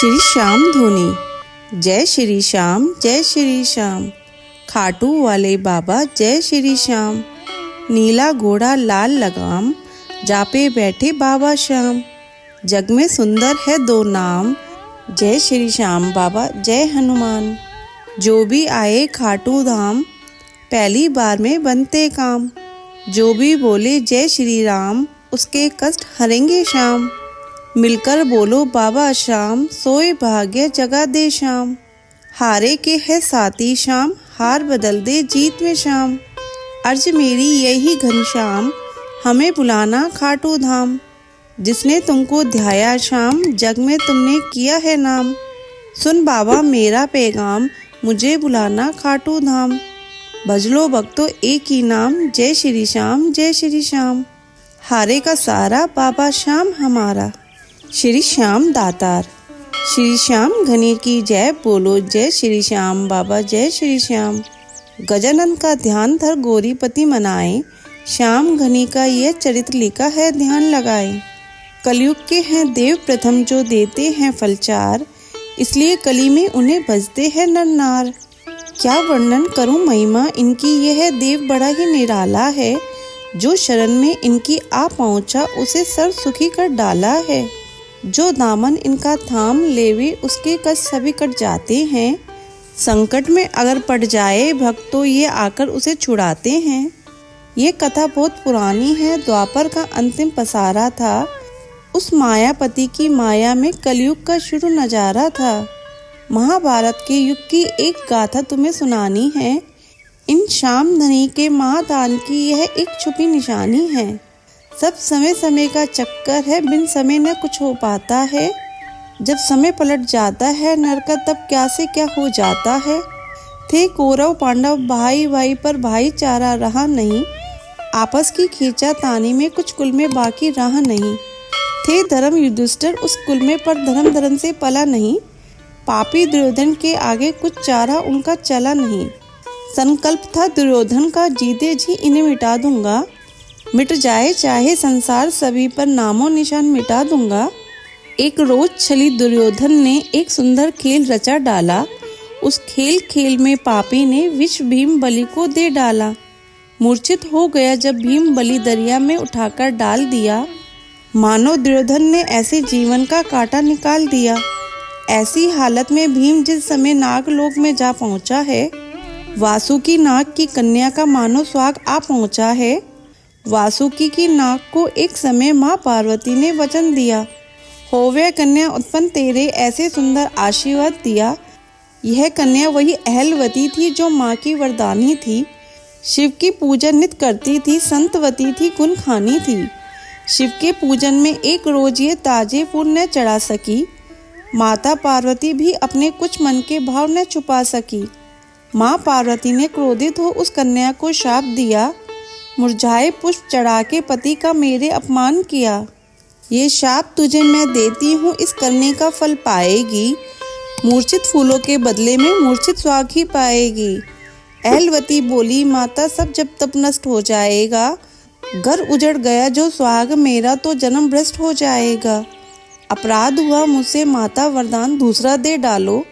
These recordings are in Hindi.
श्री श्याम धुनी। जय श्री श्याम जय श्री श्याम, खाटू वाले बाबा जय श्री श्याम। नीला घोड़ा लाल लगाम, जापे बैठे बाबा श्याम। जग में सुंदर है दो नाम, जय श्री श्याम बाबा जय हनुमान। जो भी आए खाटू धाम, पहली बार में बनते काम। जो भी बोले जय श्री राम, उसके कष्ट हरेंगे श्याम। मिलकर बोलो बाबा श्याम, सोए भाग्य जगा दे श्याम। हारे के है साथी श्याम, हार बदल दे जीत में श्याम। अर्ज मेरी यही घनश्याम, हमें बुलाना खाटू धाम। जिसने तुमको ध्याया श्याम, जग में तुमने किया है नाम। सुन बाबा मेरा पैगाम, मुझे बुलाना खाटू धाम। भजलो भक्तो एक ही नाम, जय श्री श्याम जय श्री श्याम। हारे का सारा बाबा श्याम हमारा, श्री श्याम दातार। श्री श्याम घनी की जय, बोलो जय श्री श्याम बाबा जय श्री श्याम। गजानन का ध्यान धर गौरीपति मनाए, श्याम घनी का यह चरित्र लिखा है ध्यान लगाए। कलयुग के हैं देव प्रथम, जो देते हैं फलचार, इसलिए कली में उन्हें भजते हैं नर नार। क्या वर्णन करूं महिमा इनकी, यह देव बड़ा ही निराला है। जो शरण में इनकी आ पहुंचा, उसे सर्व सुखी कर डाला है। जो दामन इनका थाम लेवे, उसके कष्ट सभी कट जाते हैं। संकट में अगर पड़ जाए भक्त, तो ये आकर उसे छुड़ाते हैं। ये कथा बहुत पुरानी है, द्वापर का अंतिम पसारा था। उस मायापति की माया में कलयुग का शुरू नजारा था। महाभारत के युग की एक गाथा तुम्हें सुनानी है। इन श्याम धनी के महादान की यह एक छुपी निशानी है। सब समय समय का चक्कर है, बिन समय न कुछ हो पाता है। जब समय पलट जाता है नर का, तब क्या से क्या हो जाता है। थे कौरव पांडव भाई भाई, पर भाईचारा रहा नहीं। आपस की खींचातानी में कुछ कुल में बाकी रहा नहीं। थे धर्म युधिष्ठिर उस कुल में, पर धर्म से पला नहीं। पापी दुर्योधन के आगे कुछ चारा उनका चला नहीं। संकल्प था दुर्योधन का, जीते जी इन्हें मिटा दूंगा। मिट जाए चाहे संसार, सभी पर नामों निशान मिटा दूंगा। एक रोज छली दुर्योधन ने एक सुंदर खेल रचा डाला। उस खेल में पापी ने विष भीम बलि को दे डाला। मूर्छित हो गया जब भीम बलि दरिया में उठाकर डाल दिया। मानो दुर्योधन ने ऐसे जीवन का कांटा निकाल दिया। ऐसी हालत में भीम जिस समय नागलोक में जा पहुंचा है, वासुकी नाग की कन्या का मानो स्वाग आ पहुंचा है। वासुकी की नाग को एक समय माँ पार्वती ने वचन दिया, होवे कन्या उत्पन्न तेरे, ऐसे सुंदर आशीर्वाद दिया। यह कन्या वही अहलवती थी, जो माँ की वरदानी थी। शिव की पूजन नित करती थी, संतवती थी, गुण खानी थी। शिव के पूजन में एक रोज ये ताजे फूल न चढ़ा सकी। माता पार्वती भी अपने कुछ मन के भाव न छुपा सकी। माँ पार्वती ने क्रोधित हो उस कन्या को शाप दिया, मुरझाए पुष्प चढ़ा के पति का मेरे अपमान किया। ये शाप तुझे मैं देती हूँ, इस करने का फल पाएगी। मूर्छित फूलों के बदले में मूर्छित स्वाग ही पाएगी। अहलवती बोली, माता सब जब तब नष्ट हो जाएगा। घर उजड़ गया जो स्वाग मेरा, तो जन्म भ्रष्ट हो जाएगा। अपराध हुआ मुझसे माता, वरदान दूसरा दे डालो।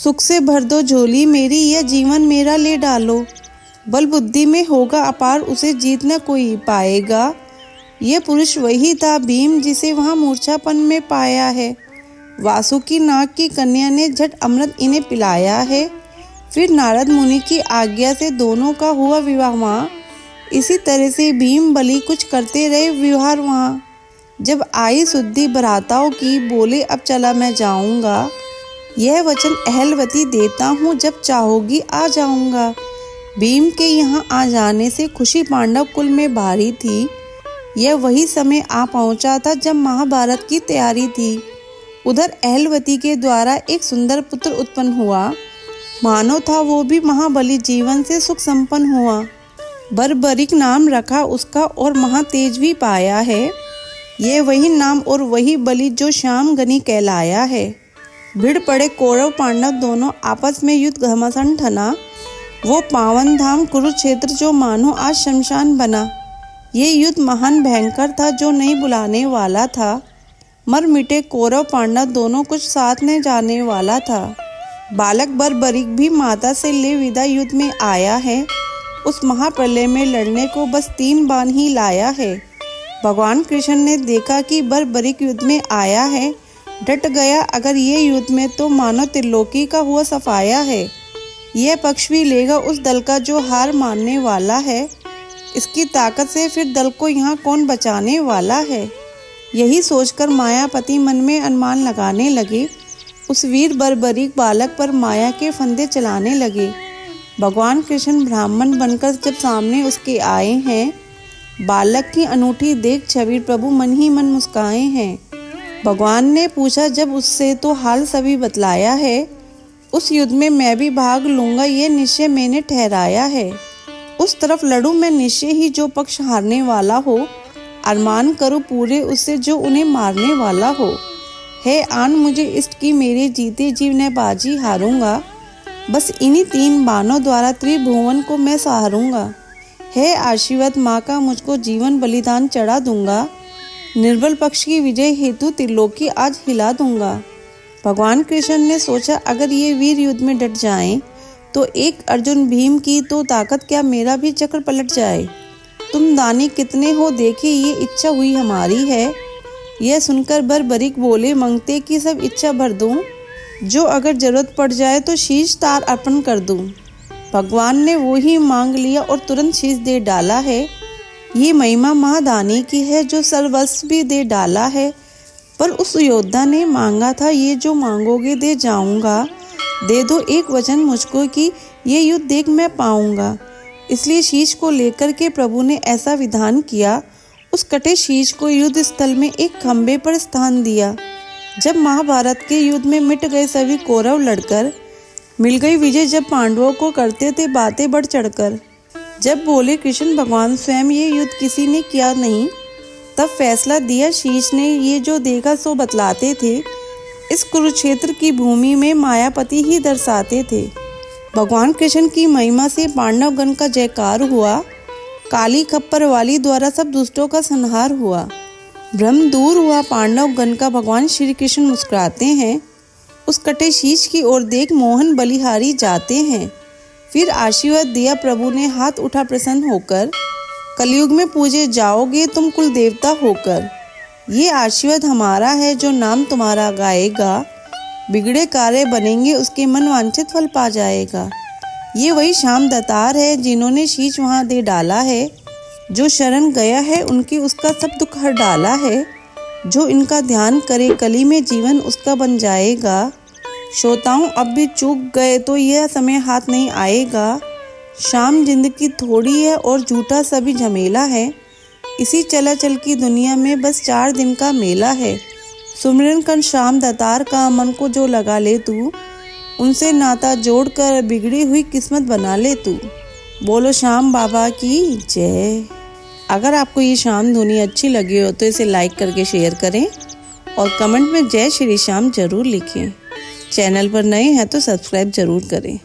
सुख से भर दो झोली मेरी, यह जीवन मेरा ले डालो। बल बुद्धि में होगा अपार, उसे जीत न कोई पाएगा। ये पुरुष वही था भीम, जिसे वहाँ मूर्छापन में पाया है। वासुकी नाग की कन्या ने झट अमृत इन्हें पिलाया है। फिर नारद मुनि की आज्ञा से दोनों का हुआ विवाह वहाँ। इसी तरह से भीम बलि कुछ करते रहे व्यवहार वहाँ। जब आई शुद्धि भ्राताओं की, बोले अब चला मैं जाऊँगा। यह वचन अहलवती देता हूँ, जब चाहोगी आ जाऊँगा। भीम के यहाँ आ जाने से खुशी पांडव कुल में भारी थी। यह वही समय आ पहुंचा था जब महाभारत की तैयारी थी। उधर अहलवती के द्वारा एक सुंदर पुत्र उत्पन्न हुआ। मानो था वो भी महाबली, जीवन से सुख संपन्न हुआ। बर्बरिक नाम रखा उसका, और महातेज भी पाया है। यह वही नाम और वही बलि, जो श्याम घनी कहलाया है। भिड़ पड़े कौरव पांडव दोनों, आपस में युद्ध घमासान ठना। वो पावन धाम कुरुक्षेत्र, जो मानो आज शमशान बना। ये युद्ध महान भयंकर था, जो नहीं बुलाने वाला था। मर मिटे कौरव पांडव दोनों कुछ साथ न जाने वाला था। बालक बर्बरीक भी माता से ले विदा युद्ध में आया है। उस महाप्रलय में लड़ने को बस 3 बाण ही लाया है। भगवान कृष्ण ने देखा कि बर्बरीक युद्ध में आया है, डट गया अगर ये युद्ध में तो मानो त्रिलोकी का हुआ सफाया है। यह पक्ष भी लेगा उस दल का जो हार मानने वाला है। इसकी ताकत से फिर दल को यहाँ कौन बचाने वाला है। यही सोचकर मायापति मन में अनुमान लगाने लगे। उस वीर बर्बरीक बालक पर माया के फंदे चलाने लगे। भगवान कृष्ण ब्राह्मण बनकर जब सामने उसके आए हैं, बालक की अनूठी देख छवि प्रभु मन ही मन मुस्काए हैं। भगवान ने पूछा जब उससे तो हाल सभी बतलाया है। उस युद्ध में मैं भी भाग लूँगा ये निश्चय मैंने ठहराया है। उस तरफ लड़ूं मैं निश्चय ही जो पक्ष हारने वाला हो, अरमान करूँ पूरे उससे जो उन्हें मारने वाला हो। है आन मुझे इष्ट की मेरे जीते जीव न बाजी हारूंगा। बस इन्हीं 3 बाणों द्वारा त्रिभुवन को मैं सहारूंगा। है आशीर्वाद माँ का मुझको जीवन बलिदान चढ़ा दूंगा। निर्बल पक्ष की विजय हेतु त्रिलोकी आज हिला दूंगा। भगवान कृष्ण ने सोचा अगर ये वीर युद्ध में डट जाएं, तो एक अर्जुन भीम की तो ताकत क्या मेरा भी चक्र पलट जाए। तुम दानी कितने हो देखे ये इच्छा हुई हमारी है। यह सुनकर बर्बरीक बोले मांगते कि सब इच्छा भर दूं, जो अगर जरूरत पड़ जाए तो शीश तार अर्पण कर दूं। भगवान ने वो ही मांग लिया और तुरंत शीश दे डाला है। ये महिमा महादानी की है जो सर्वस्व भी दे डाला है। पर उस योद्धा ने मांगा था ये जो मांगोगे दे जाऊंगा। दे दो एक वचन मुझको कि ये युद्ध देख मैं पाऊंगा। इसलिए शीश को लेकर के प्रभु ने ऐसा विधान किया। उस कटे शीश को युद्ध स्थल में एक खंबे पर स्थान दिया। जब महाभारत के युद्ध में मिट गए सभी कौरव लड़कर, मिल गई विजय जब पांडवों को करते थे बातें बढ़ चढ़कर। जब बोले कृष्ण भगवान स्वयं ये युद्ध किसी ने किया नहीं, तब फैसला दिया शीश ने ये जो देखा सो बतलाते थे। इस कुरुक्षेत्र की भूमि में मायापति ही दर्शाते थे। भगवान कृष्ण की महिमा से पांडवगण का जयकार हुआ। काली खप्पर वाली द्वारा सब दुष्टों का संहार हुआ। भ्रम दूर हुआ पांडवगण का। भगवान श्री कृष्ण मुस्कुराते हैं। उस कटे शीश की ओर देख मोहन बलिहारी जाते हैं। फिर आशीर्वाद दिया प्रभु ने हाथ उठा प्रसन्न होकर। कलयुग में पूजे जाओगे तुम कुल देवता होकर। ये आशीर्वाद हमारा है जो नाम तुम्हारा गाएगा। बिगड़े कार्य बनेंगे उसके मन वांछित फल पा जाएगा। ये वही श्याम दत्तार है जिन्होंने शीश वहाँ दे डाला है। जो शरण गया है उनकी उसका सब दुख हर डाला है। जो इनका ध्यान करे कली में जीवन उसका बन जाएगा। श्रोताओं अब भी चूक गए तो यह समय हाथ नहीं आएगा। शाम जिंदगी थोड़ी है और झूठा सभी झमेला है। इसी चलाचल की दुनिया में बस 4 दिन का मेला है। सुमिरन कर श्याम दत्तार का मन को जो लगा ले तू, उनसे नाता जोड़कर बिगड़ी हुई किस्मत बना ले तू। बोलो श्याम बाबा की जय। अगर आपको ये श्याम धुनी अच्छी लगी हो तो इसे लाइक करके शेयर करें और कमेंट में जय श्री श्याम जरूर लिखें। चैनल पर नए हैं तो सब्सक्राइब जरूर करें।